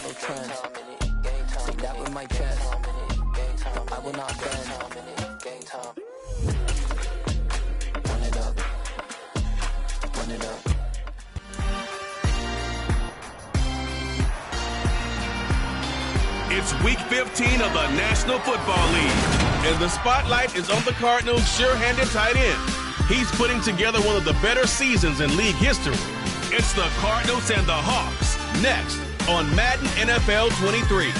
follow trends. Take that with my chest. I will not bend. Run it up. Run it up. It's week 15 of the National Football League, and the spotlight is on the Cardinals' sure-handed tight end. He's putting together one of the better seasons in league history. It's the Cardinals and the Hawks, next on Madden NFL 23.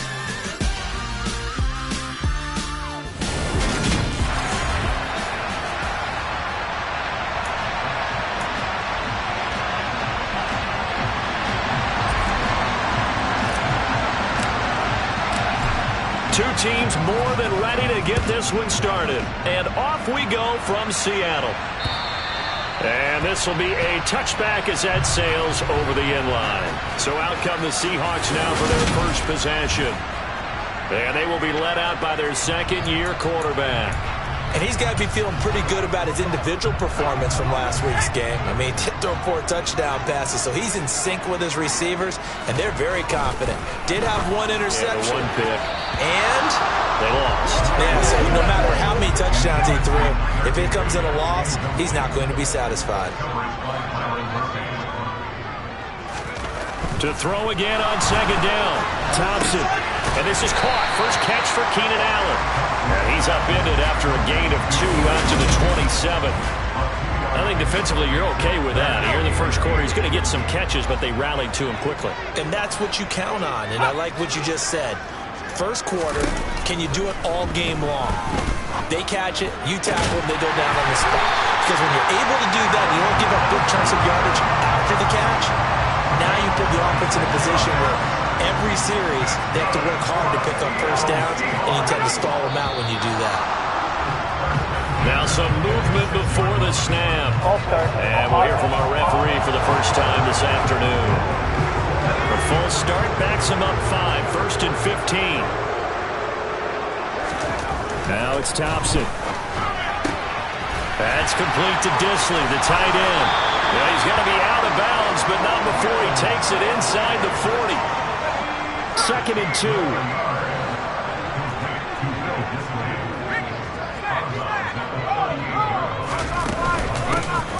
Two teams more than ready to get this one started. And off we go from Seattle. And this will be a touchback as that sails over the inline. So out come the Seahawks now for their first possession. And they will be led out by their second-year quarterback. And he's got to be feeling pretty good about his individual performance from last week's game. I mean, did throw 4 touchdown passes, so he's in sync with his receivers, and they're very confident. Did have 1 interception. Yeah, 1 pick. And they lost. Yeah, so no matter how many touchdowns he threw, if it comes at a loss, he's not going to be satisfied. To throw again on second down. Thompson. And this is caught. First catch for Keenan Allen. And he's upended after a gain of 2 out to the 27. I think defensively you're okay with that. Here in the first quarter, he's going to get some catches, but they rallied to him quickly. And that's what you count on, and I like what you just said. First quarter, can you do it all game long? They catch it, you tackle them, they go down on the spot. Because when you're able to do that, you don't give up big chunks of yardage after the catch. Now you put the offense in a position where every series they have to work hard to pick up first downs, and you tend to stall them out when you do that. Now some movement before the snap. And we'll hear from our referee for the first time this afternoon. The full start backs him up 5, first and 15. Now it's Thompson. That's complete to Dissly, the tight end. Well, he's going to be out of bounds, but not before he takes it inside the 40. Second and 2.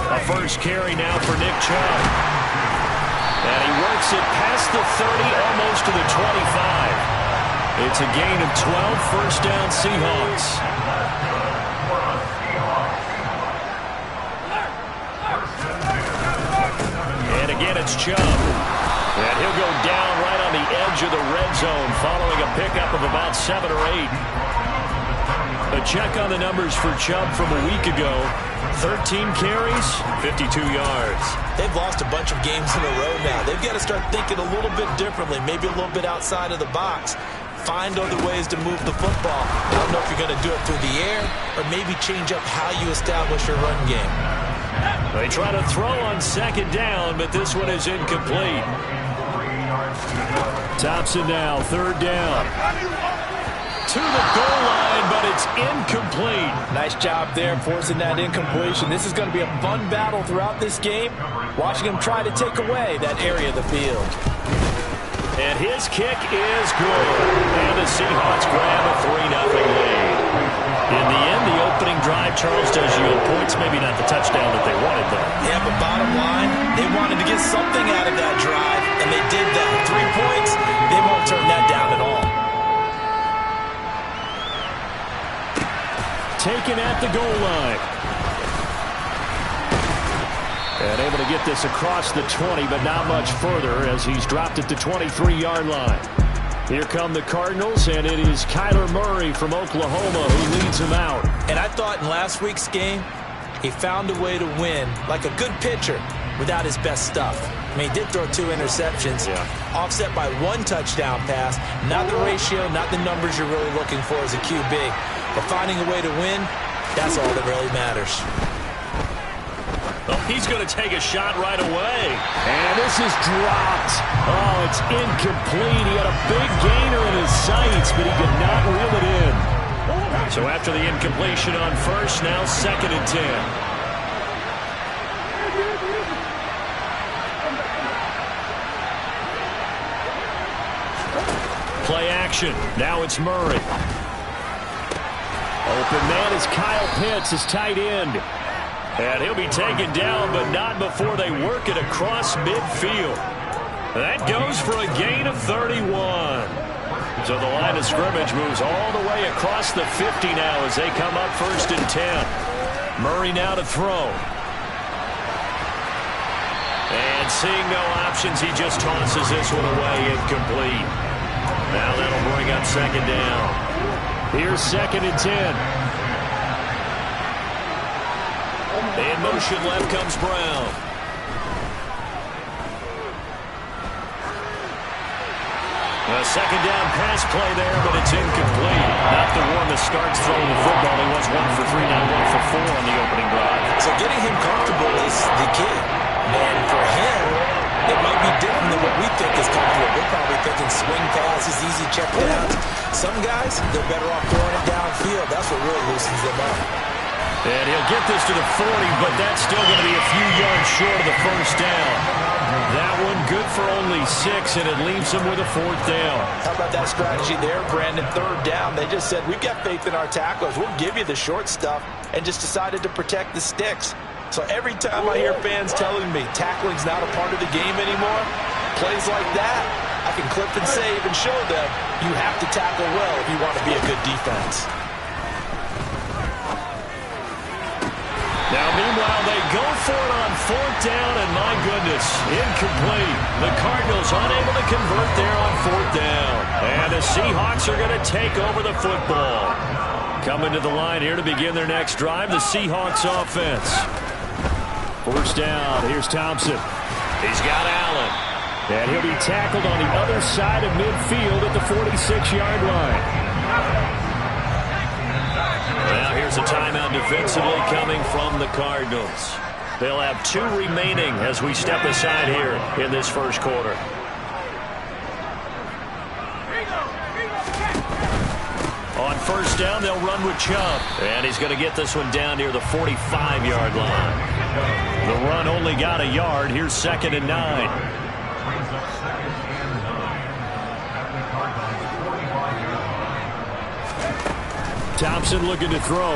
A first carry now for Nick Chubb. And he works it past the 30, almost to the 25. It's a gain of 12, first down Seahawks. And again, it's Chubb. And he'll go down right on the edge of the red zone following a pickup of about 7 or 8. A check on the numbers for Chubb from a week ago. 13 carries, 52 yards. They've lost a bunch of games in a row now. They've got to start thinking a little bit differently, maybe a little bit outside of the box. Find other ways to move the football. I don't know if you're going to do it through the air or maybe change up how you establish your run game. They try to throw on second down, but this one is incomplete. Thompson now, third down. To the goal line, but it's incomplete. Nice job there forcing that incompletion. This is going to be a fun battle throughout this game. Watching him try to take away that area of the field. And his kick is good. And the Seahawks grab a 3-0 lead. In the end, the opening drive, Charles, does yield points. Maybe not the touchdown that they wanted, though. Yeah, but bottom line, they wanted to get something out of that drive, and they did that. 3 points, they won't turn that down at all. Taken at the goal line. And able to get this across the 20, but not much further as he's dropped at the 23-yard line. Here come the Cardinals, and it is Kyler Murray from Oklahoma who leads him out. And I thought in last week's game, he found a way to win like a good pitcher without his best stuff. I mean, he did throw 2 interceptions, offset by 1 touchdown pass. Not the ratio, not the numbers you're really looking for as a QB. But finding a way to win, that's all that really matters. Oh, he's going to take a shot right away. And this is dropped. Oh, it's incomplete. He had a big gainer in his sights, but he could not reel it in. So after the incompletion on first, now second and 10. action. Now it's Murray. Open man is Kyle Pitts, his tight end. And he'll be taken down, but not before they work it across midfield. That goes for a gain of 31. So the line of scrimmage moves all the way across the 50 now as they come up 1st and 10. Murray now to throw. And seeing no options, he just tosses this one away, incomplete. Now that'll bring up 2nd down. Here's 2nd and 10. In motion left comes Brown. A 2nd down pass play there, but it's incomplete. Not the warmest starts throwing the football. He was 1 for 3, now 1 for 4 on the opening drive. So getting him comfortable is the key. And for him, it might be different than what we think is comfortable. We're probably thinking swing passes, easy check downs. Some guys, they're better off throwing it downfield. That's what really loosens them up. And he'll get this to the 40, but that's still going to be a few yards short of the 1st down. That one good for only 6, and it leaves him with a 4th down. How about that strategy there, Brandon? 3rd down, they just said, we've got faith in our tacklers. We'll give you the short stuff, and just decided to protect the sticks. So every time I hear fans telling me tackling's not a part of the game anymore, plays like that, I can clip and save and show them you have to tackle well if you want to be a good defense. Now, meanwhile, they go for it on 4th down, and my goodness, incomplete. The Cardinals unable to convert there on 4th down. And the Seahawks are going to take over the football. Coming to the line here to begin their next drive, the Seahawks offense. 1st down, here's Thompson. He's got Allen. And he'll be tackled on the other side of midfield at the 46-yard line. Now here's a timeout defensively coming from the Cardinals. They'll have 2 remaining as we step aside here in this 1st quarter. On 1st down, they'll run with Chubb. And he's going to get this one down near the 45-yard line. The run only got a yard. Here's 2nd and 9. Thompson looking to throw.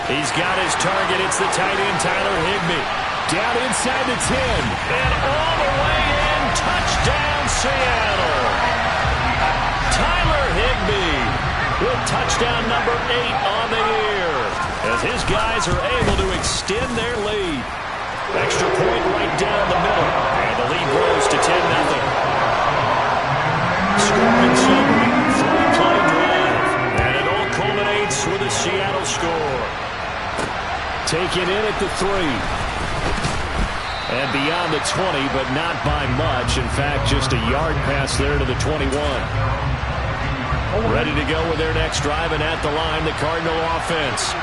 He's got his target. It's the tight end, Tyler Higbee. Down inside the 10. And all the way in. Touchdown, Seattle. Tyler Higbee with touchdown number 8 on the year, as his guys are able to extend their lead. Extra point right down the middle, and the lead grows to 10-0. Scoring summary, 3-play drive, and it all culminates with a Seattle score. Taken in at the 3. And beyond the 20, but not by much. In fact, just a yard pass there to the 21. Ready to go with their next drive, and at the line, the Cardinal offense.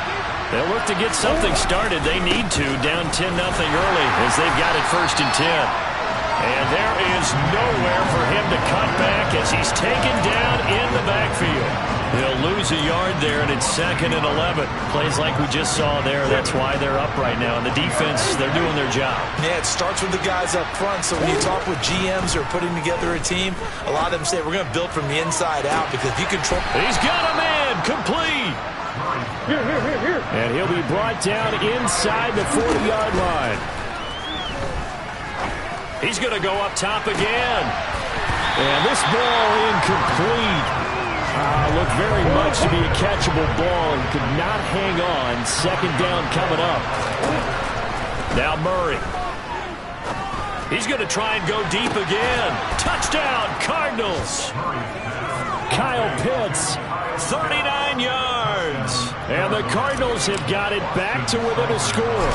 They'll look to get something started. They need to, down 10-0 early as they've got it 1st and 10. And there is nowhere for him to cut back as he's taken down in the backfield. He'll lose a yard there, and it's 2nd and 11. Plays like we just saw there. That's why they're up right now. And the defense, they're doing their job. Yeah, it starts with the guys up front. So when you talk with GMs who are putting together a team, a lot of them say, we're going to build from the inside out because if you control... He's got a man, complete. And he'll be brought down inside the 40-yard line. He's going to go up top again. And this ball incomplete. Looked very much to be a catchable ball and could not hang on. 2nd down coming up. Now Murray. He's going to try and go deep again. Touchdown, Cardinals. Kyle Pitts, 39 yards. And the Cardinals have got it back to within a score.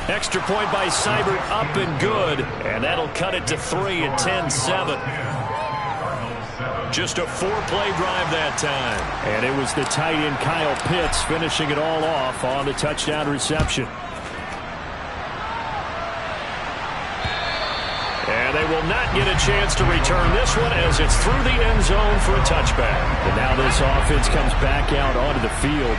Extra point by Seibert, up and good. And that'll cut it to 3 at 10-7. Just a 4-play drive that time. And it was the tight end Kyle Pitts finishing it all off on the touchdown reception. And they will not get a chance to return this one as it's through the end zone for a touchback. And now this offense comes back out onto the field.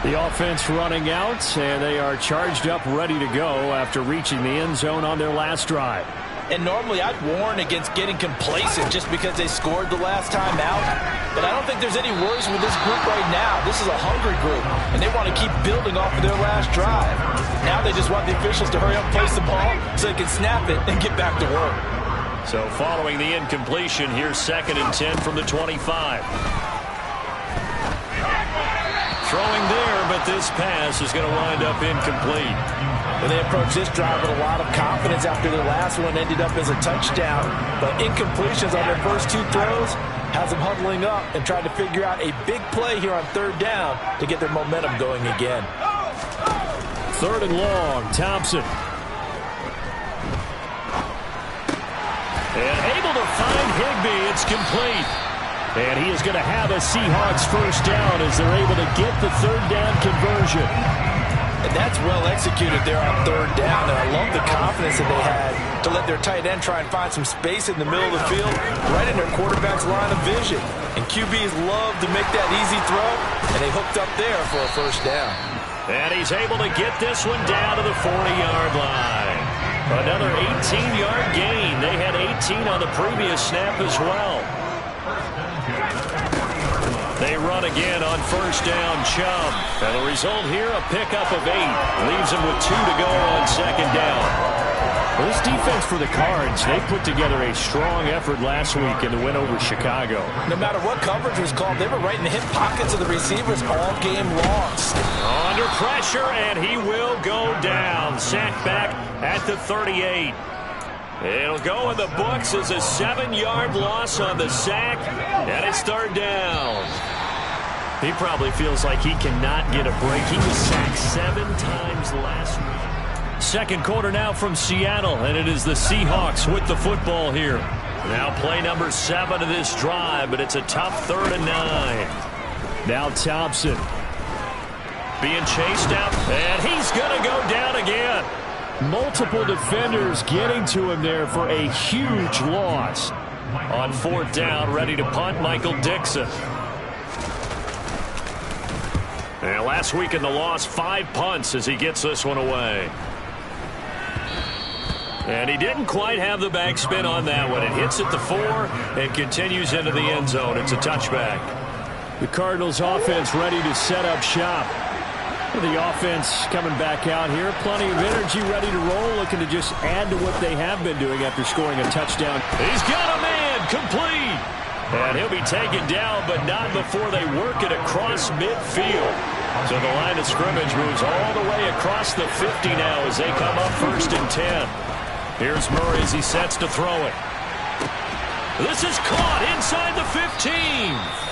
The offense running out, and they are charged up, ready to go after reaching the end zone on their last drive. And normally I'd warn against getting complacent just because they scored the last time out. But I don't think there's any worries with this group right now. This is a hungry group, and they want to keep building off of their last drive. Now they just want the officials to hurry up and place the ball so they can snap it and get back to work. So following the incompletion, here's 2nd and 10 from the 25. Throwing there, but this pass is going to wind up incomplete. Well, they approached this drive with a lot of confidence after their last one ended up as a touchdown. But incompletions on their first 2 throws has them huddling up and trying to figure out a big play here on 3rd down to get their momentum going again. 3rd and long, Thompson. And able to find Higbee. It's complete. And he is going to have a Seahawks first down as they're able to get the 3rd down conversion. And that's well executed there on 3rd down. And I love the confidence that they had to let their tight end try and find some space in the middle of the field, right in their quarterback's line of vision. And QBs love to make that easy throw, and they hooked up there for a first down. And he's able to get this one down to the 40-yard line. Another 18-yard gain. They had 18 on the previous snap as well. They run again on first down, Chubb. And the result here, a pickup of 8. Leaves them with 2 to go on 2nd down. Well, this defense for the Cards, they put together a strong effort last week in the win over Chicago. No matter what coverage was called, they were right in the hip pockets of the receivers all game long. Under pressure, and he will go down. Sacked back at the 38. It'll go in the books as a 7-yard loss on the sack, and it's 3rd down. He probably feels like he cannot get a break. He was sacked 7 times last week. 2nd quarter now from Seattle, and it is the Seahawks with the football here. Now play number 7 of this drive, but it's a tough 3rd and 9. Now Thompson being chased out, and he's going to go down again. Multiple defenders getting to him there for a huge loss. On 4th down, ready to punt, Michael Dixon. And last week in the loss, 5 punts as he gets this one away. And he didn't quite have the backspin on that one. It hits at the 4 and continues into the end zone. It's a touchback. The Cardinals offense ready to set up shop. The offense coming back out here. Plenty of energy, ready to roll, looking to just add to what they have been doing after scoring a touchdown. He's got a man, complete. And he'll be taken down, but not before they work it across midfield. So the line of scrimmage moves all the way across the 50 now as they come up 1st and 10. Here's Murray as he sets to throw it. This is caught inside the 15.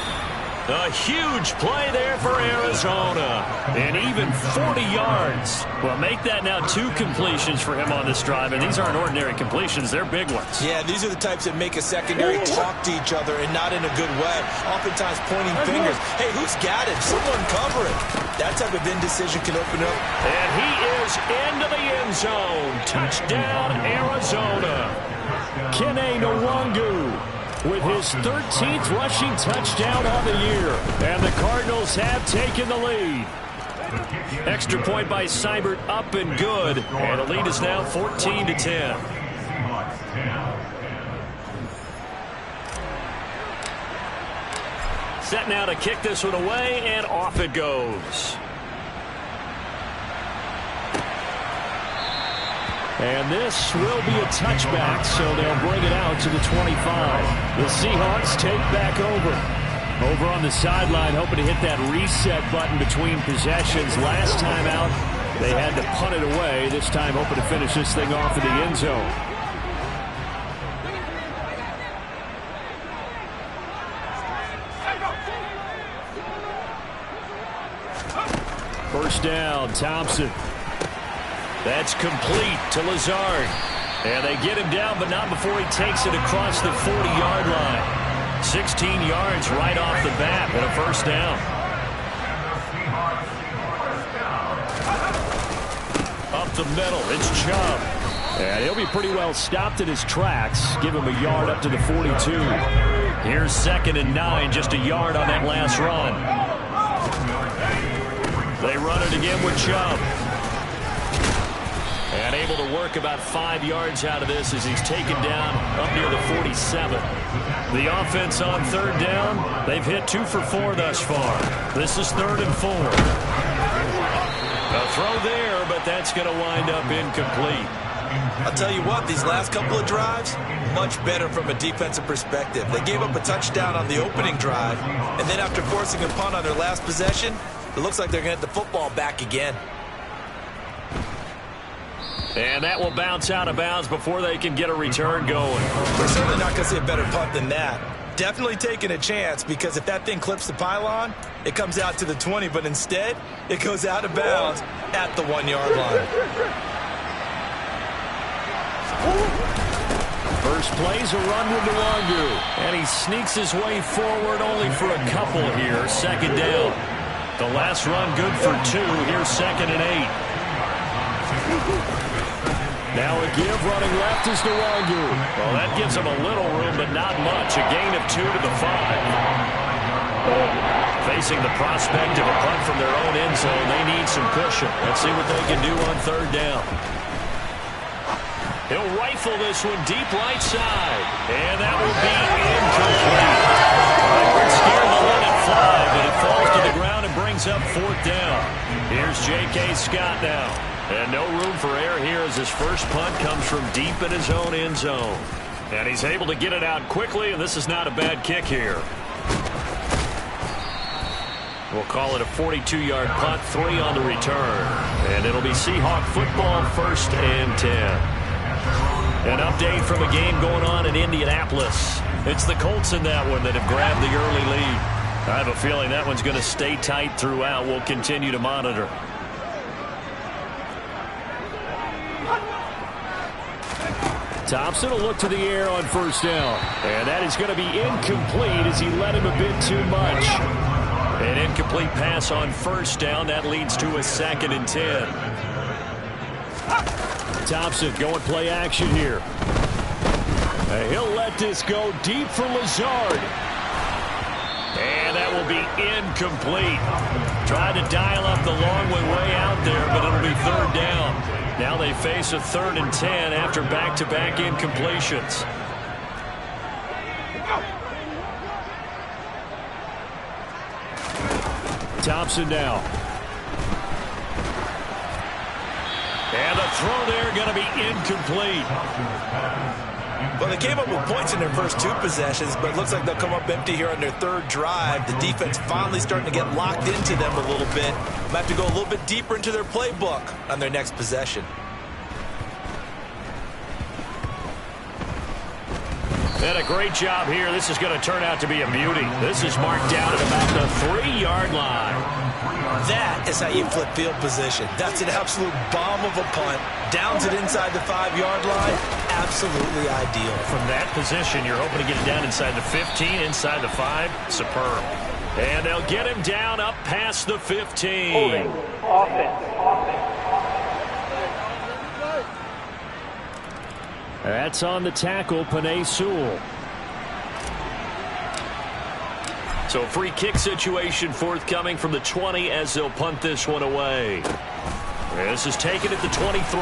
A huge play there for Arizona. And even 40 yards. Well, make that now 2 completions for him on this drive. And these aren't ordinary completions. They're big ones. Yeah, these are the types that make a secondary talk to each other and not in a good way. Oftentimes pointing fingers. Hey, who's got it? Someone cover it. That type of indecision can open up. And he is into the end zone. Touchdown, Arizona. Kene Nwangu with his 13th rushing touchdown on the year. And the Cardinals have taken the lead. Extra point by Seibert up and good. And the lead is now 14-10. Set now to kick this one away, and off it goes. And this will be a touchback, so they'll bring it out to the 25. The Seahawks take back over. Over on the sideline, hoping to hit that reset button between possessions. Last time out, they had to punt it away. This time, hoping to finish this thing off in the end zone. First down, Thompson. That's complete to Lazard. And they get him down, but not before he takes it across the 40-yard line. 16 yards right off the bat and a first down. Up the middle, it's Chubb. And he'll be pretty well stopped in his tracks. Give him a yard up to the 42. Here's 2nd and 9, just a yard on that last run. They run it again with Chubb. And able to work about 5 yards out of this as he's taken down up near the 47. The offense on third down, they've hit 2 for 4 thus far. This is 3rd and 4. A throw there, but that's going to wind up incomplete. I'll tell you what, these last couple of drives, much better from a defensive perspective. They gave up a touchdown on the opening drive, and then after forcing a punt on their last possession, it looks like they're going to get the football back again. And that will bounce out of bounds before they can get a return going. We're certainly not going to see a better punt than that. Definitely taking a chance, because if that thing clips the pylon, it comes out to the 20, but instead, it goes out of bounds at the 1-yard line. First play's a run with Nwangu, and he sneaks his way forward only for a couple here. 2nd down. The last run good for 2. Here's 2nd and 8. Now a give running left is Nwangu. Well, that gives him a little room, but not much. A gain of 2 to the 5. Facing the prospect of a punt from their own end zone, they need some cushion. Let's see what they can do on 3rd down. He'll rifle this one deep right side. And that will be incomplete. Edwards scared to let it fly, but it falls to the ground and brings up 4th down. Here's J.K. Scott now. And no room for error here as his first punt comes from deep in his own end zone. And he's able to get it out quickly, and this is not a bad kick here. We'll call it a 42-yard punt, 3 on the return. And it'll be Seahawk football, 1st and 10. An update from a game going on in Indianapolis. It's the Colts in that one that have grabbed the early lead. I have a feeling that one's going to stay tight throughout. We'll continue to monitor. Thompson will look to the air on 1st down. And that is going to be incomplete as he led him a bit too much. An incomplete pass on 1st down. That leads to a 2nd and 10. Thompson going play action here. And he'll let this go deep for Lazard. And that will be incomplete. Tried to dial up the long way out there, but it'll be 3rd down. Now they face a 3rd and 10 after back-to-back incompletions. Thompson now. And the throw there going to be incomplete. Well, they came up with points in their first 2 possessions, but it looks like they'll come up empty here on their 3rd drive. The defense finally starting to get locked into them a little bit. Might have to go a little bit deeper into their playbook on their next possession. And a great job here. This is going to turn out to be a beauty. This is marked down at about the 3-yard line. That is how you flip field position. That's an absolute bomb of a punt. Downs it inside the 5-yard line. Absolutely ideal. From that position, you're hoping to get it down inside the 15, inside the 5. Superb. And they'll get him down up past the 15. Holding. Offense. That's on the tackle, Penei Sewell. So free kick situation forthcoming from the 20 as they'll punt this one away. This is taken at the 23.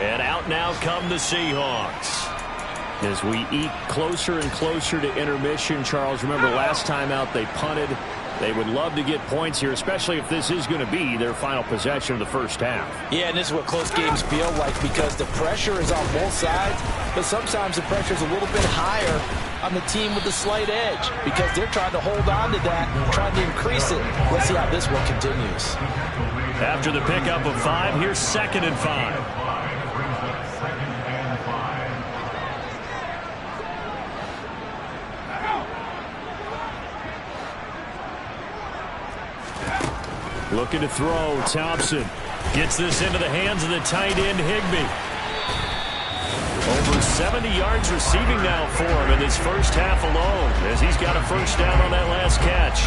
And out now come the Seahawks. As we eat closer and closer to intermission, Charles, remember last time out they punted. They would love to get points here, especially if this is going to be their final possession of the first half. Yeah, and this is what close games feel like because the pressure is on both sides, but sometimes the pressure is a little bit higher on the team with the slight edge because they're trying to hold on to that, trying to increase it. Let's see how this one continues. After the pickup of 5, here's 2nd and 5. Looking to throw. Thompson gets this into the hands of the tight end, Higbee. Over 70 yards receiving now for him in this first half alone as he's got a first down on that last catch.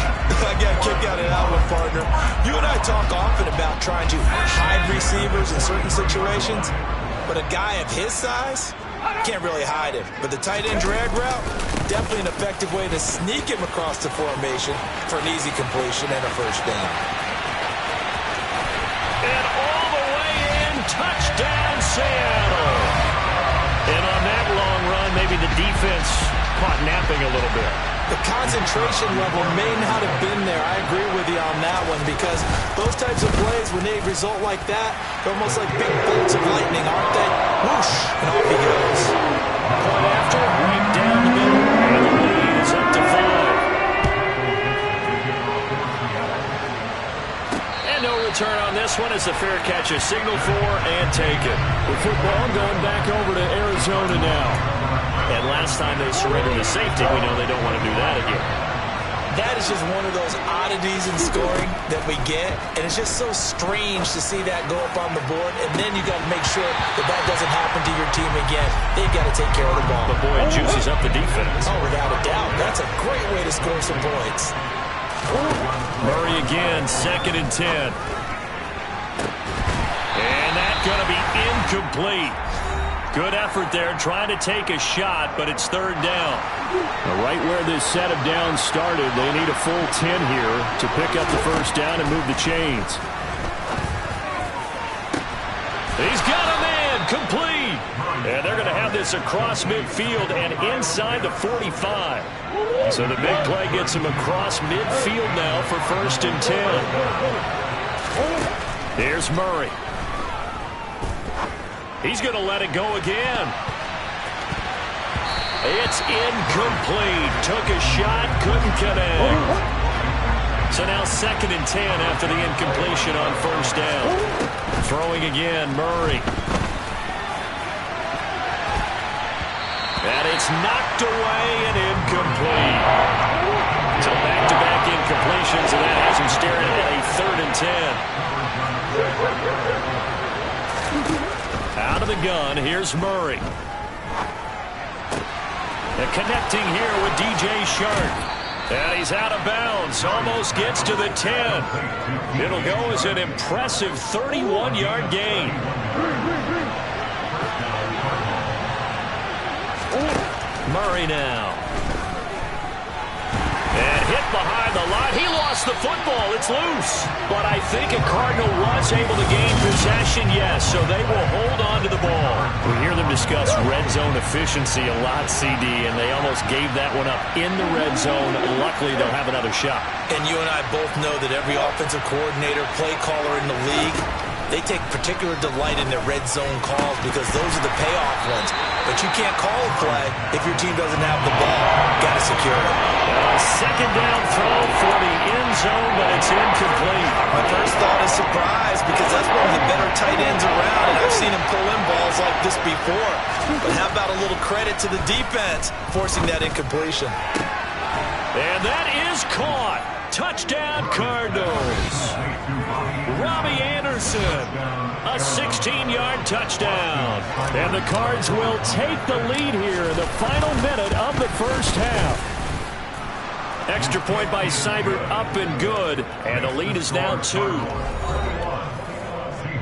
I got a kick out of that one, partner. You and I talk often about trying to hide receivers in certain situations, but a guy of his size can't really hide him. But the tight end drag route, definitely an effective way to sneak him across the formation for an easy completion and a first down. And offense caught napping a little bit. The concentration level may not have been there. I agree with you on that one, because those types of plays, when they result like that, they're almost like big bolts of lightning, aren't they? Whoosh, and off he goes. Point after, right down the middle, and the lead is up to 5. And no return on this one as the fair catch is signaled for and taken. With football going back over to Arizona now. And last time they surrendered to safety, we know they don't want to do that again. That is just one of those oddities in scoring that we get, and it's just so strange to see that go up on the board, and then you got to make sure that that doesn't happen to your team again. They've got to take care of the ball. But boy, it juices up the defense. Oh, without a doubt. That's a great way to score some points. Murray again, 2nd and 10. And that's going to be incomplete. Good effort there, trying to take a shot, but it's 3rd down. Right where this set of downs started, they need a full 10 here to pick up the 1st down and move the chains. He's got a man, complete. And they're going to have this across midfield and inside the 45. So the big play gets him across midfield now for 1st and 10. Here's Murray. He's going to let it go again. It's incomplete. Took a shot, couldn't connect. So now 2nd and 10 after the incompletion on 1st down. Throwing again, Murray. And it's knocked away and incomplete. So back-to-back incompletions, and that has him staring at a 3rd and 10. Out of the gun, here's Murray. And connecting here with DJ Shark. And he's out of bounds, almost gets to the 10. It'll go as an impressive 31-yard gain. Murray now. And hit behind the line. He lost the football. It's loose. But I think a Cardinal was able to gain possession, yes, so they will hold on to the ball. We hear them discuss red zone efficiency a lot, CD, and they almost gave that one up in the red zone. Luckily, they'll have another shot. And you and I both know that every offensive coordinator, play caller in the league, they take particular delight in their red zone calls because those are the payoff ones. But you can't call a play if your team doesn't have the ball. Got to secure it. 2nd down throw for the end zone, but it's incomplete. My first thought is surprise because that's one of the better tight ends around, and I've seen him pull in balls like this before. But how about a little credit to the defense forcing that incompletion? And that is caught. Touchdown, Cardinals. Robbie Anderson, a 16-yard touchdown. And the Cards will take the lead here in the final minute of the 1st half. Extra point by Seibert, up and good. And the lead is now 2.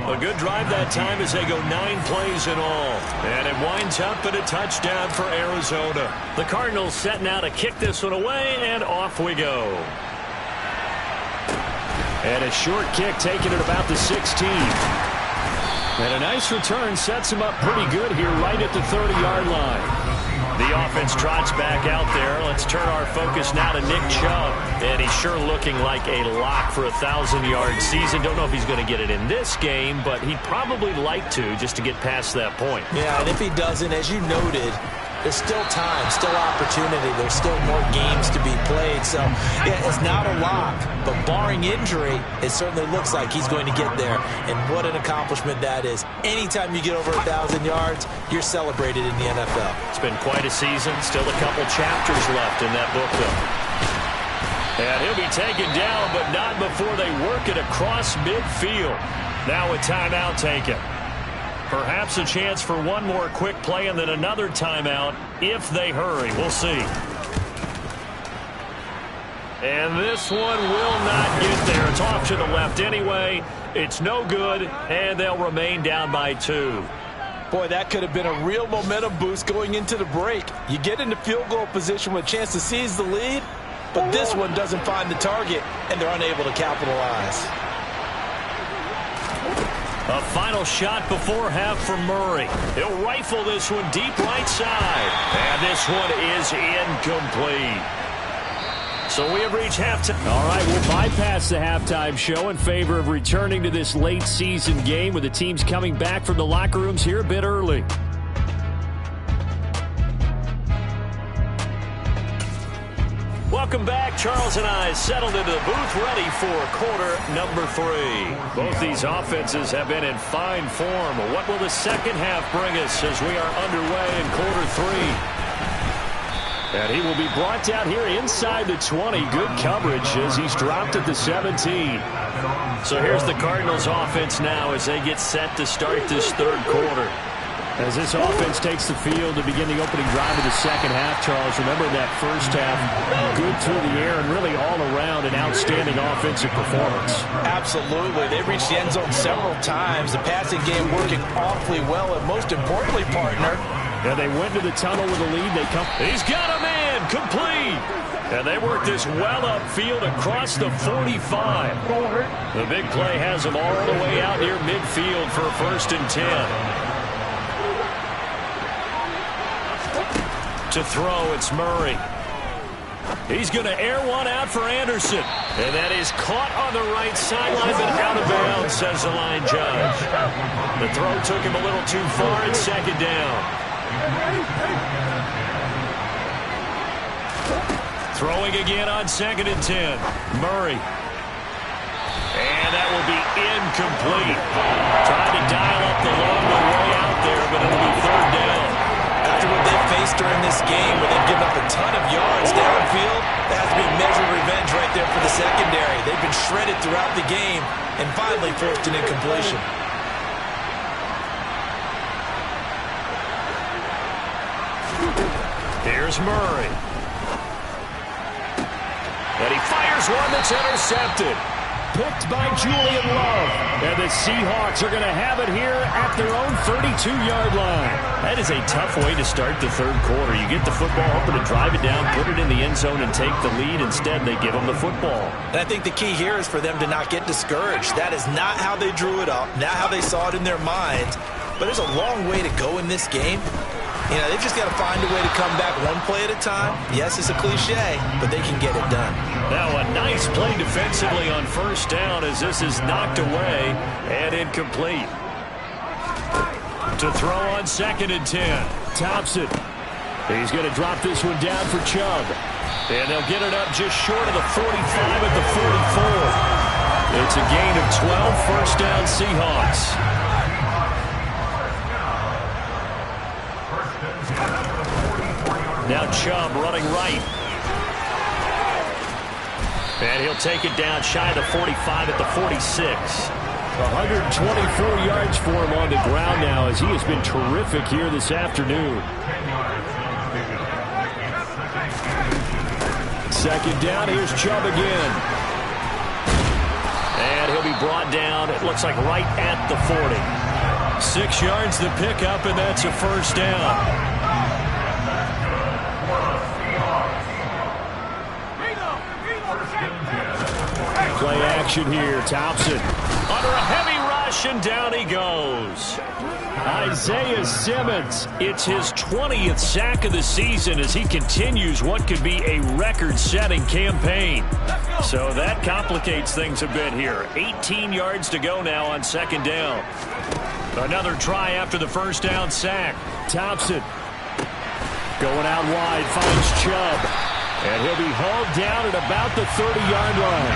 A good drive that time as they go 9 plays in all. And it winds up at a touchdown for Arizona. The Cardinals setting out to kick this one away, and off we go. And a short kick taken at about the 16. And a nice return sets him up pretty good here right at the 30-yard line. The offense trots back out there. Let's turn our focus now to Nick Chubb. And he's sure looking like a lock for a 1,000-yard season. Don't know if he's going to get it in this game, but he'd probably like to just to get past that point. Yeah, and if he doesn't, as you noted, there's still time, still opportunity. There's still more games to be played. So, yeah, it's not a lock. But barring injury, it certainly looks like he's going to get there. And what an accomplishment that is. Anytime you get over 1,000 yards, you're celebrated in the NFL. It's been quite a season. Still a couple chapters left in that book, though. And he'll be taken down, but not before they work it across midfield. Now a timeout taken. Perhaps a chance for one more quick play and then another timeout if they hurry. We'll see. And this one will not get there. It's off to the left anyway. It's no good, and they'll remain down by 2. Boy, that could have been a real momentum boost going into the break. You get into field goal position with a chance to seize the lead, but this one doesn't find the target, and they're unable to capitalize. A final shot before half from Murray. He'll rifle this one deep right side. And this one is incomplete. So we have reached halftime. All right, we'll bypass the halftime show in favor of returning to this late season game with the teams coming back from the locker rooms here a bit early. Welcome back. Charles and I settled into the booth ready for quarter number 3. Both these offenses have been in fine form. What will the second half bring us as we are underway in quarter 3? And he will be brought down here inside the 20. Good coverage as he's dropped at the 17. So here's the Cardinals offense now as they get set to start this third quarter. As this offense takes the field to begin the opening drive of the second half, Charles, remember that first half, good through the air and really all around an outstanding offensive performance. Absolutely. They reached the end zone several times. The passing game working awfully well, and most importantly, partner. And they went to the tunnel with a lead. He's got a man, complete. And they work this well upfield across the 45. The big play has them all the way out near midfield for a 1st and 10. To throw, it's Murray. He's going to air one out for Anderson. And that is caught on the right sideline, but out of bounds, says the line judge. The throw took him a little too far. It's 2nd down. Throwing again on 2nd and 10. Murray. And that will be incomplete. Trying to dial up the long way out there, but it'll be 3rd down. After what they faced during this game, where they've given up a ton of yards downfield, that has to be measured revenge right there for the secondary. They've been shredded throughout the game and finally forced an incompletion. Here's Murray. And he fires one that's intercepted. Picked by Julian Love. And the Seahawks are going to have it here at their own 32-yard line. That is a tough way to start the third quarter. You get the football, hoping to drive it down, put it in the end zone, and take the lead. Instead, they give them the football. And I think the key here is for them to not get discouraged. That is not how they drew it up, not how they saw it in their minds. But there's a long way to go in this game. You know, they've just got to find a way to come back one play at a time. Yes, it's a cliche, but they can get it done. Now a nice play defensively on 1st down as this is knocked away and incomplete. To throw on 2nd and 10. Thompson. He's going to drop this one down for Chubb. And they'll get it up just short of the 45 at the 44. It's a gain of 12, 1st down Seahawks. Now Chubb running right. And he'll take it down shy of the 45 at the 46. 124 yards for him on the ground now as he has been terrific here this afternoon. 2nd down, here's Chubb again. And he'll be brought down, it looks like right at the 40. 6 yards to pick up, and that's a 1st down. Play action here. Thompson under a heavy rush, and down he goes. Isaiah Simmons, it's his 20th sack of the season as he continues what could be a record-setting campaign. So that complicates things a bit here. 18 yards to go now on 2nd down. Another try after the 1st down sack. Thompson going out wide, finds Chubb. And he'll be hauled down at about the 30-yard line.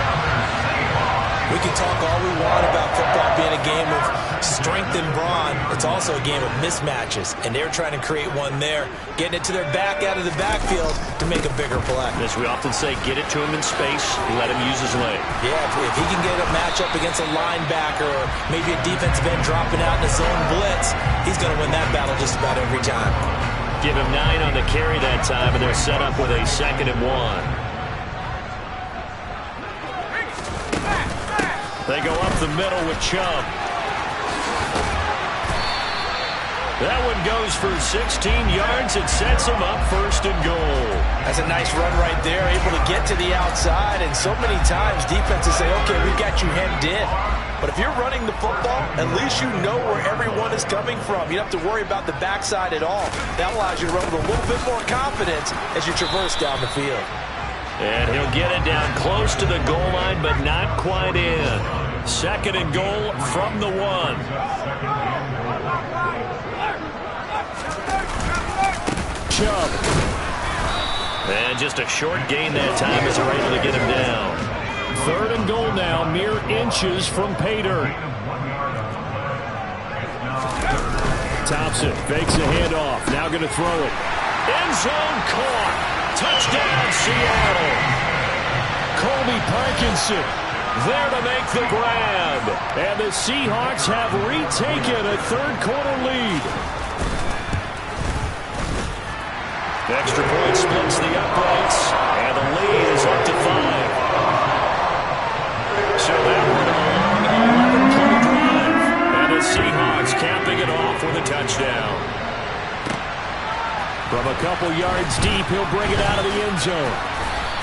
We can talk all we want about football being a game of strength and brawn. It's also a game of mismatches, and they're trying to create one there, getting it to their back out of the backfield to make a bigger play. As we often say, get it to him in space, let him use his leg. Yeah, if he can get a matchup against a linebacker or maybe a defensive end dropping out in a zone blitz, he's going to win that battle just about every time. Give him 9 on the carry that time, and they're set up with a 2nd and 1. They go up the middle with Chubb. That one goes for 16 yards. It sets them up 1st and goal. That's a nice run right there, able to get to the outside. And so many times defenses say, okay, we got you hemmed in. But if you're running the football, at least you know where everyone is coming from. You don't have to worry about the backside at all. That allows you to run with a little bit more confidence as you traverse down the field. And he'll get it down close to the goal line, but not quite in. 2nd and goal from the 1. Chubb. And just a short gain that time as they're able to get him down. 3rd and goal now, mere inches from pay dirt. Thompson fakes a handoff, now going to throw it. End zone caught. Touchdown, Seattle. Colby Parkinson there to make the grab. And the Seahawks have retaken a 3rd quarter lead. Extra point splits the uprights, and the lead is up to 5. So that one a long 11-play drive. And the Seahawks capping it off with a touchdown. From a couple yards deep, he'll bring it out of the end zone.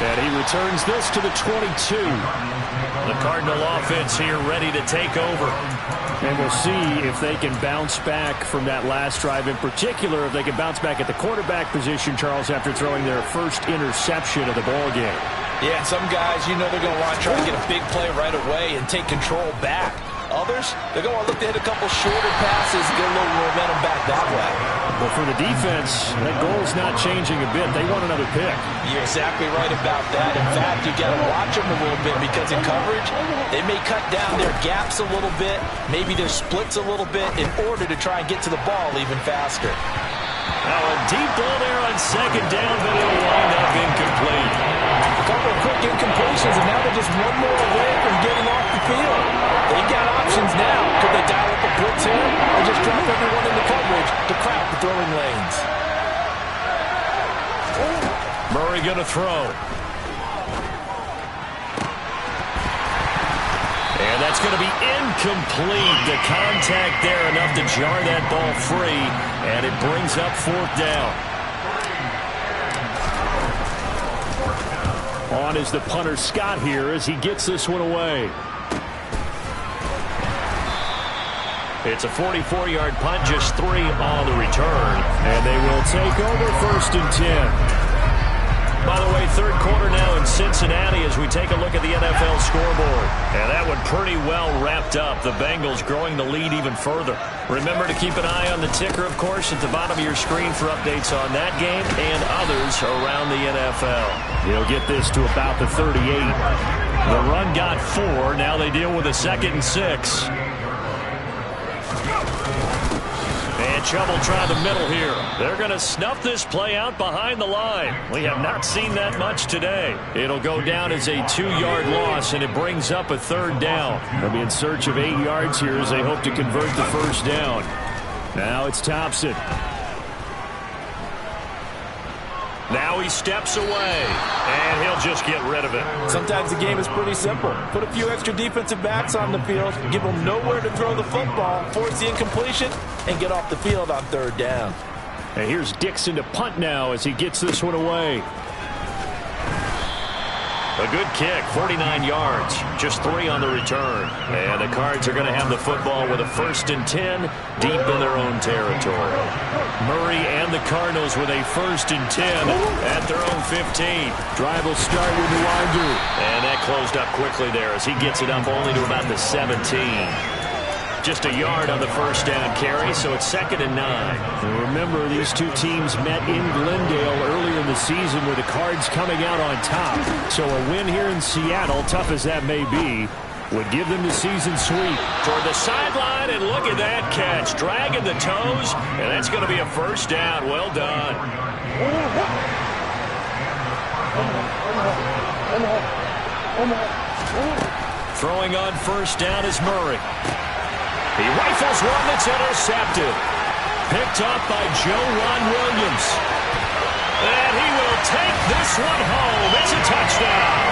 And he returns this to the 22. The Cardinal offense here ready to take over. And we'll see if they can bounce back from that last drive. In particular, if they can bounce back at the quarterback position, Charles, after throwing their first interception of the ball game. Yeah, and some guys, you know they're going to want to try to get a big play right away and take control back. Others, they're going to look to hit a couple shorter passes and get a little momentum back that way. But for the defense, that goal's not changing a bit. They want another pick. You're exactly right about that. In fact, you got to watch them a little bit because in coverage, they may cut down their gaps a little bit, maybe their splits a little bit in order to try and get to the ball even faster. Now a deep ball there on 2nd down, but it'll wind up incomplete. A couple of quick incompletions, and now they're just one more away from getting off the field. They got options now. Could they dial up a blitz here or just drop everyone into coverage to crowd the throwing lanes? Murray going to throw. And that's going to be incomplete. The contact there enough to jar that ball free, and it brings up 4th down. On is the punter Scott here as he gets this one away. It's a 44-yard punt, just 3 on the return. And they will take over 1st and 10. By the way, 3rd quarter now in Cincinnati as we take a look at the NFL scoreboard. And that one pretty well wrapped up. The Bengals growing the lead even further. Remember to keep an eye on the ticker, of course, at the bottom of your screen for updates on that game and others around the NFL. He'll get this to about the 38. The run got 4. Now they deal with a 2nd and 6. And Chubb will try the middle here. They're going to snuff this play out behind the line. We have not seen that much today. It'll go down as a 2-yard loss, and it brings up a 3rd down. They'll be in search of 8 yards here as they hope to convert the 1st down. Now it's Thompson. Now he steps away, and he'll just get rid of it. Sometimes the game is pretty simple. Put a few extra defensive backs on the field, give them nowhere to throw the football, force the incompletion, and get off the field on 3rd down. And here's Dixon to punt now as he gets this one away. A good kick, 49 yards, just 3 on the return. And the Cards are going to have the football with a 1st and 10 deep in their own territory. Murray and the Cardinals with a 1st and 10 at their own 15. Drive will start with Nwangu. And that closed up quickly there as he gets it up only to about the 17. Just a yard on the 1st down carry, so it's 2nd and 9. And remember, these two teams met in Glendale earlier in the season with the Cards coming out on top. So a win here in Seattle, tough as that may be, would give them the season sweep. Toward the sideline, and look at that catch. Dragging the toes, and that's going to be a 1st down. Well done. Throwing on 1st down is Murray. He rifles one that's intercepted. Picked up by Joejuan Williams. And he will take this one home. It's a touchdown.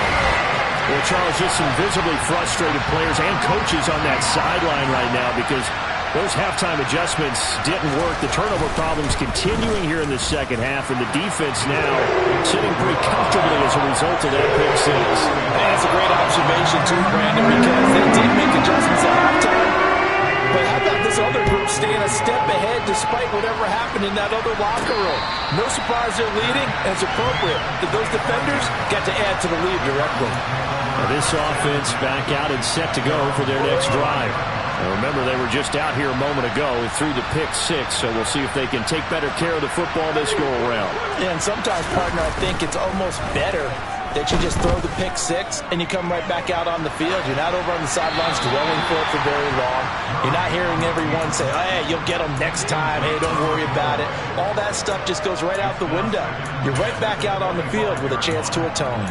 Well, Charles, just some visibly frustrated players and coaches on that sideline right now because Those halftime adjustments didn't work. The turnover problems continuing here in the second half, and the defense now sitting pretty comfortably as a result of that pick six. That's a great observation, too, Brandon, because they did make adjustments at halftime. But how about this other group staying a step ahead despite whatever happened in that other locker room? No surprise they're leading, and it's appropriate that those defenders got to add to the lead directly. Now this offense back out and set to go for their next drive. Now remember, they were just out here a moment ago through the pick six, so we'll see if they can take better care of the football this go-around. Yeah, and sometimes, partner, I think it's almost better that you just throw the pick six and you come right back out on the field. You're not over on the sidelines dwelling for it for very long. You're not hearing everyone say, oh, hey, you'll get them next time. Hey, don't worry about it. All that stuff just goes right out the window. You're right back out on the field with a chance to atone.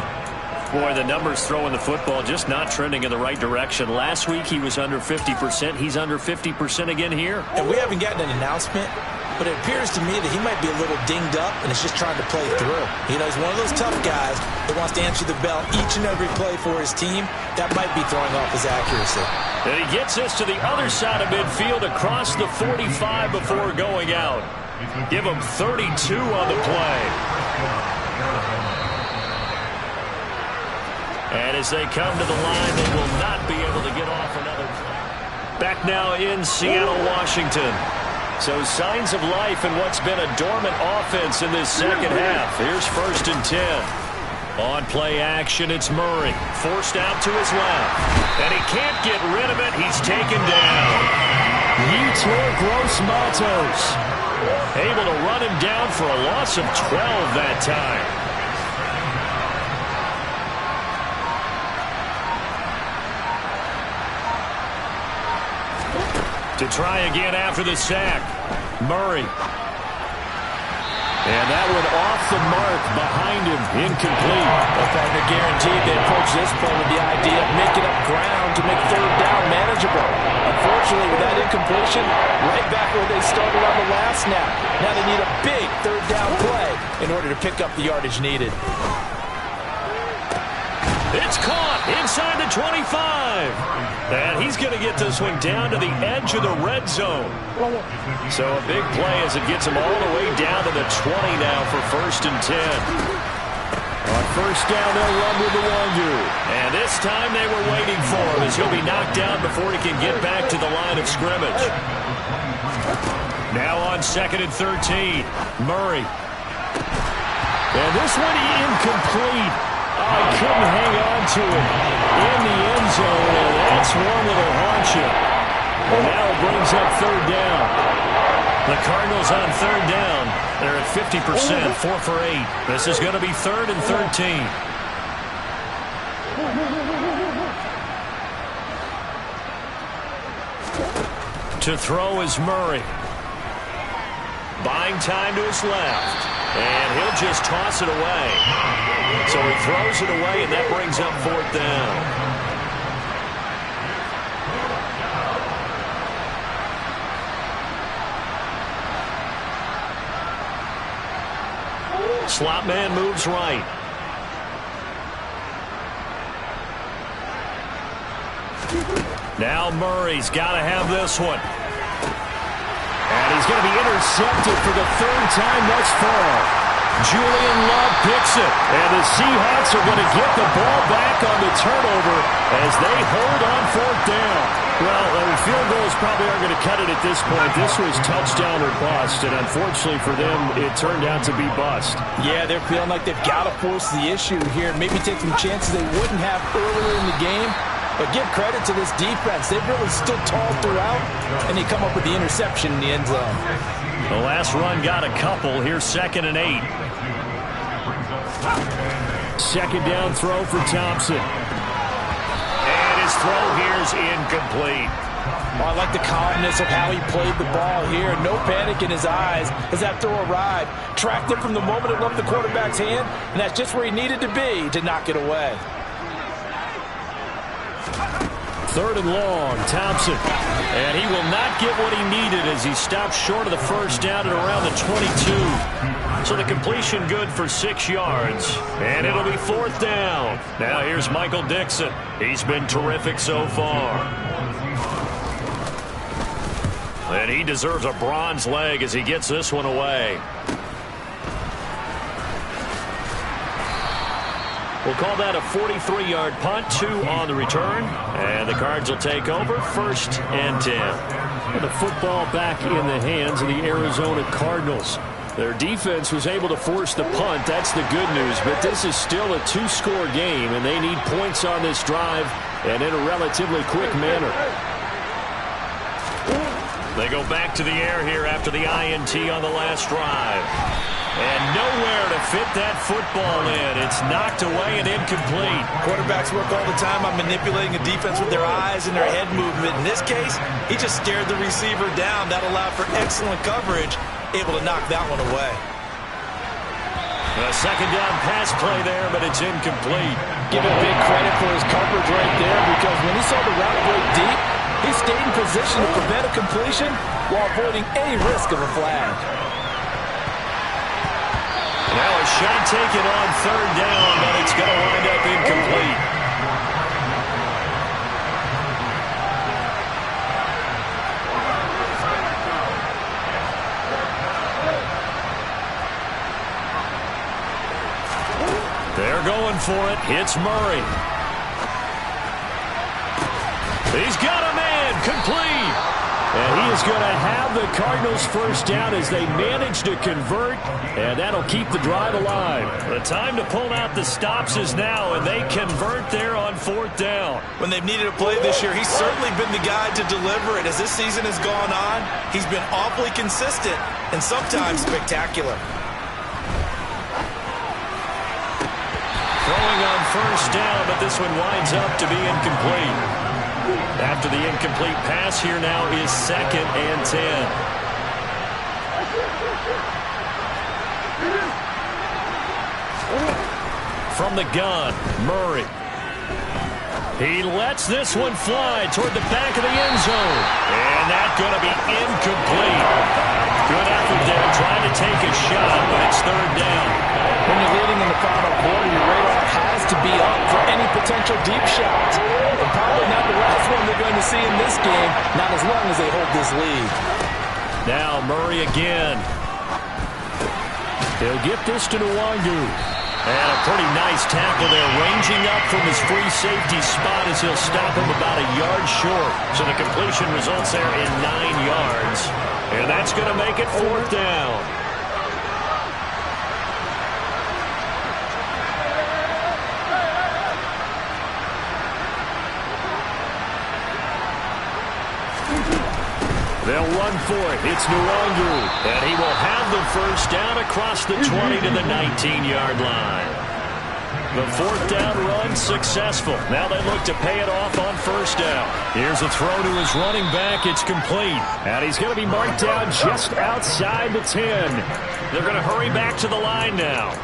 Boy, the numbers throwing the football just not trending in the right direction. Last week he was under 50%. He's under 50% again here. And we haven't gotten an announcement, but it appears to me that he might be a little dinged up and is just trying to play through. You know, he's one of those tough guys that wants to answer the bell each and every play for his team. That might be throwing off his accuracy. And he gets us to the other side of midfield across the 45 before going out. Give him 32 on the play. And as they come to the line, they will not be able to get off another play. Back now in Seattle, Washington. So signs of life in what's been a dormant offense in this second half. Here's 1st and 10. On play action, it's Murray. Forced out to his left. And he can't get rid of it. He's taken down. Yetur Gross-Matos able to run him down for a loss of 12 that time. To try again after the sack. Murray. And that one off the mark behind him. Incomplete. Well, partner, guaranteed they approach this play with the idea of making up ground to make 3rd down manageable. Unfortunately, with that incompletion, right back where they started on the last snap. Now they need a big 3rd down play in order to pick up the yardage needed. It's caught inside the 25. And he's going to get this one down to the edge of the red zone. So a big play as it gets him all the way down to the 20 now for 1st and 10. On 1st down, they'll run with the Wandu. And this time they were waiting for him as he'll be knocked down before he can get back to the line of scrimmage. Now on 2nd and 13, Murray. And this one incomplete. Oh, he couldn't hang on to it in the end zone, and that's one that'll haunt you. And now it brings up 3rd down. The Cardinals on 3rd down. They're at 50%, 4 for 8. This is going to be 3rd and 13. To throw is Murray. Buying time to his left. And he'll just toss it away. So he throws it away, and that brings up 4th down. Slot man moves right. Now Murray's got to have this one. And he's going to be intercepted for the 3rd time thus far. Julian Love picks it. And the Seahawks are going to get the ball back on the turnover as they hold on 4th down. Well, field goals probably aren't going to cut it at this point. This was touchdown or bust, and unfortunately for them, it turned out to be bust. Yeah, they're feeling like they've got to force the issue here. Maybe take some chances they wouldn't have earlier in the game. But give credit to this defense. They've really stood tall throughout, and they come up with the interception in the end zone. The last run got a couple. Here's 2nd and 8. 2nd down throw for Thompson. And his throw here is incomplete. Well, I like the calmness of how he played the ball here. No panic in his eyes as that throw arrived. Tracked it from the moment it left the quarterback's hand, and that's just where he needed to be to knock it away. 3rd and long, Thompson. And he will not get what he needed as he stops short of the 1st down at around the 22. So the completion good for 6 yards. And it'll be 4th down. Now here's Michael Dixon. He's been terrific so far. And he deserves a bronze leg as he gets this one away. We'll call that a 43-yard punt, 2 on the return. And the Cards will take over, 1st and 10. And the football back in the hands of the Arizona Cardinals. Their defense was able to force the punt. That's the good news. But this is still a 2-score game, and they need points on this drive and in a relatively quick manner. They go back to the air here after the INT on the last drive. And nowhere to fit that football in. It's knocked away and incomplete. Quarterbacks work all the time on manipulating a defense with their eyes and their head movement. In this case, he just stared the receiver down. That allowed for excellent coverage, able to knock that one away. A second down pass play there, but it's incomplete. Give him big credit for his coverage right there, because when he saw the route break deep, he stayed in position to prevent a completion while avoiding any risk of a flag. Now a shot taken on 3rd down, but it's going to wind up incomplete. They're going for it. It's Murray. He's got a man. Complete. And he is going to have the Cardinals first down as they manage to convert, and that'll keep the drive alive. The time to pull out the stops is now, and they convert there on 4th down. When they've needed a play this year, he's certainly been the guy to deliver it. As this season has gone on, he's been awfully consistent and sometimes spectacular. Throwing on 1st down, but this one winds up to be incomplete. After the incomplete pass, here now is 2nd and 10. From the gun, Murray. He lets this one fly toward the back of the end zone. And that's going to be incomplete. Good effort there, trying to take a shot, but it's 3rd down. When you're leading in the final quarter, your radar has to be up for any potential deep shots. But probably not the last one they're going to see in this game, not as long as they hold this lead. Now Murray again. They'll get this to Nwangu. And a pretty nice tackle there, ranging up from his free safety spot as he'll stop him about a yard short. So the completion results there in 9 yards. And that's going to make it 4th down. They'll run for it. It's Nwangu. And he will have the first down across the 20 to the 19-yard line. The 4th down run successful. Now they look to pay it off on 1st down. Here's a throw to his running back. It's complete. And he's going to be marked down just outside the 10. They're going to hurry back to the line now.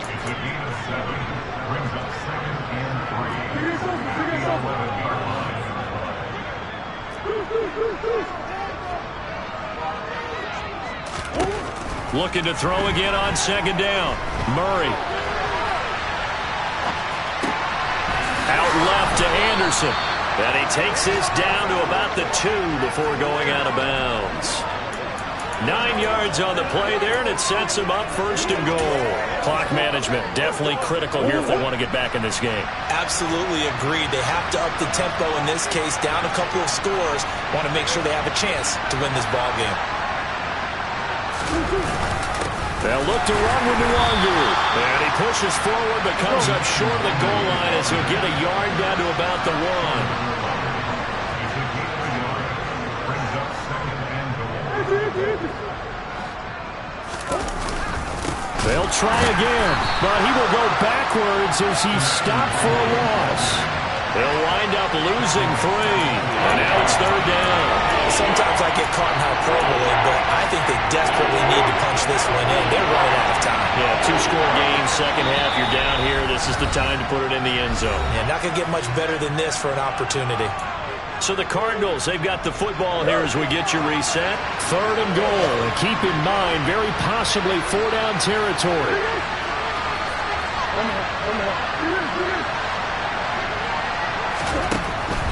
Looking to throw again on 2nd down. Murray. Out left to Anderson. And he takes this down to about the 2 before going out of bounds. 9 yards on the play there, and it sets him up 1st and goal. Clock management definitely critical here if they want to get back in this game. Absolutely agreed. They have to up the tempo in this case, down a couple of scores. Want to make sure they have a chance to win this ball game. They'll look to run with Nwangu. And he pushes forward but comes up short of the goal line as he'll get a yard down to about the 1. They'll try again, but he will go backwards as he's stopped for a loss. They'll wind up losing 3. And now it's 3rd down. Sometimes I get caught in hyperbole, but I think they desperately need to punch this one in. They're running out of time. Yeah, 2-score game, second half, you're down here. This is the time to put it in the end zone. Yeah, not going to get much better than this for an opportunity. So the Cardinals, they've got the football here as we get you reset. 3rd and goal. And keep in mind, very possibly 4-down territory.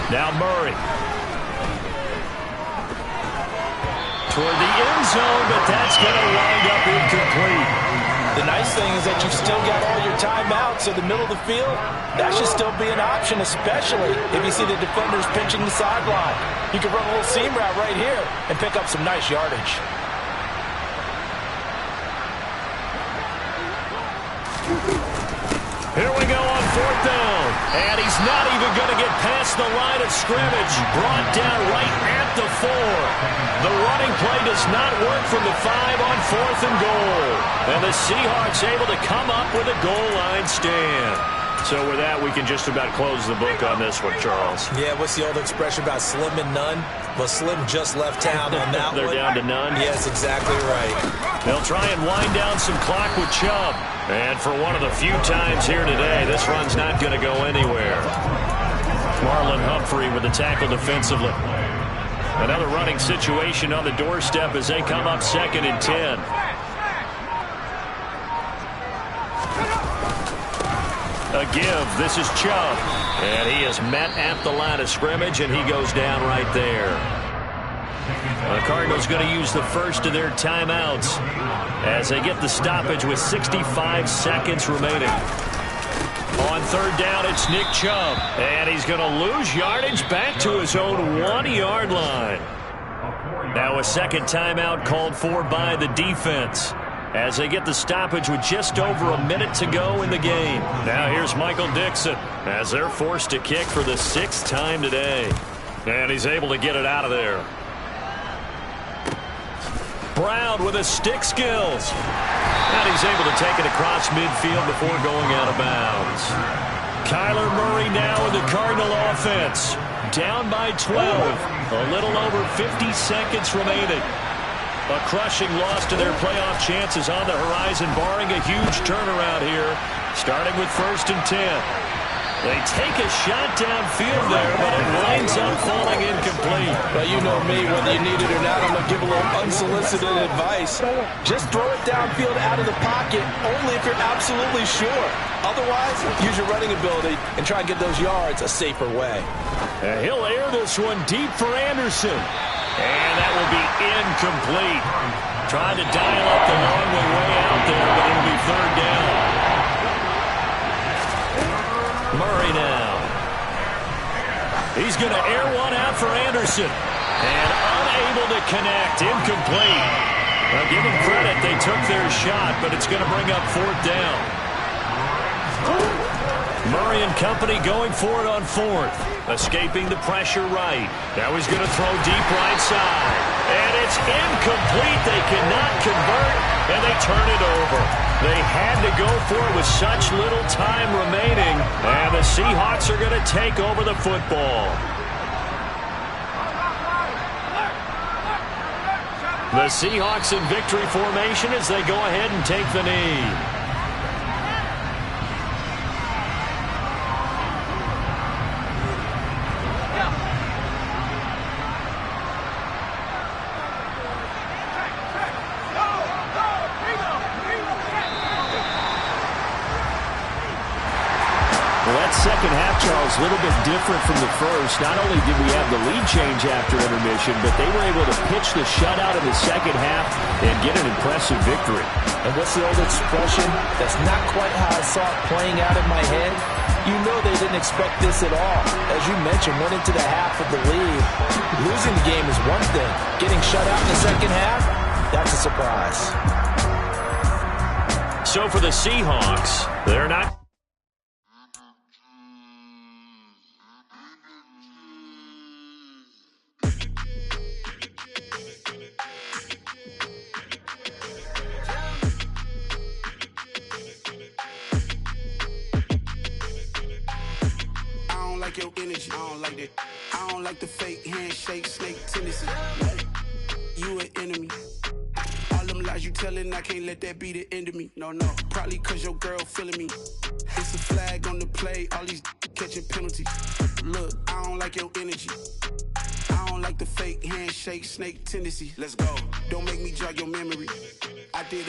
Now Murray. toward the end zone, but that's going to wind up incomplete. The nice thing is that you've still got all your timeouts, so the middle of the field, that should still be an option, especially if you see the defenders pinching the sideline. You can run a little seam route right here and pick up some nice yardage. Here we go on fourth down. And he's not even going to get past the line of scrimmage. Brought down right at the 4. The running play does not work from the 5 on fourth and goal. And the Seahawks able to come up with a goal line stand. So with that, we can just about close the book on this one, Charles. Yeah, what's the old expression about slim and none? Well, Slim just left town on that They're one. down to none? Yes, exactly right. They'll try and wind down some clock with Chubb. And for one of the few times here today, this run's not going to go anywhere. Marlon Humphrey with the tackle defensively. Another running situation on the doorstep as they come up 2nd and 10. A give. This is Chubb. And he is met at the line of scrimmage, and he goes down right there. The Cardinals going to use the first of their timeouts as they get the stoppage with 65 seconds remaining. On third down, it's Nick Chubb. And he's going to lose yardage back to his own 1-yard line. Now a second timeout called for by the defense as they get the stoppage with just over a minute to go in the game. Now here's Michael Dixon as they're forced to kick for the 6th time today. And he's able to get it out of there. Brown with his stick skills. And he's able to take it across midfield before going out of bounds. Kyler Murray now in the Cardinal offense. Down by 12. A little over 50 seconds remaining. A crushing loss to their playoff chances on the horizon, barring a huge turnaround here, starting with 1st and 10. They take a shot downfield there, but it winds up falling incomplete. But you know me, whether you need it or not, I'm going to give a little unsolicited advice. Just throw it downfield out of the pocket, only if you're absolutely sure. Otherwise, use your running ability and try and get those yards a safer way. And he'll air this one deep for Anderson. And that will be incomplete. Trying to dial up the long way out there, but it'll be third down. Murray now. He's going to air one out for Anderson. And unable to connect. Incomplete. Now give them credit. They took their shot, but it's going to bring up fourth down. Murray and company going for it on fourth. Escaping the pressure right. Now he's going to throw deep right side. And it's incomplete. They cannot convert, and they turn it over. They had to go for it with such little time remaining. And the Seahawks are going to take over the football. The Seahawks in victory formation as they go ahead and take the knee. Second half, Charles, a little bit different from the first. Not only did we have the lead change after intermission, but they were able to pitch the shutout in the second half and get an impressive victory. And what's the old expression? That's not quite how I saw it playing out in my head. You know they didn't expect this at all. As you mentioned, went into the half of the lead. Losing the game is one thing. Getting shut out in the second half, that's a surprise. So for the Seahawks, they're not... Your energy, I don't like that. I don't like the fake handshake, snake tendency. You an enemy. All them lies you telling, I can't let that be the end of me. No, probably cause your girl feeling me. It's a flag on the play, all these catching penalties. Look, I don't like your energy. I don't like the fake handshake, snake tendency. Let's go. Don't make me jog your memory. I did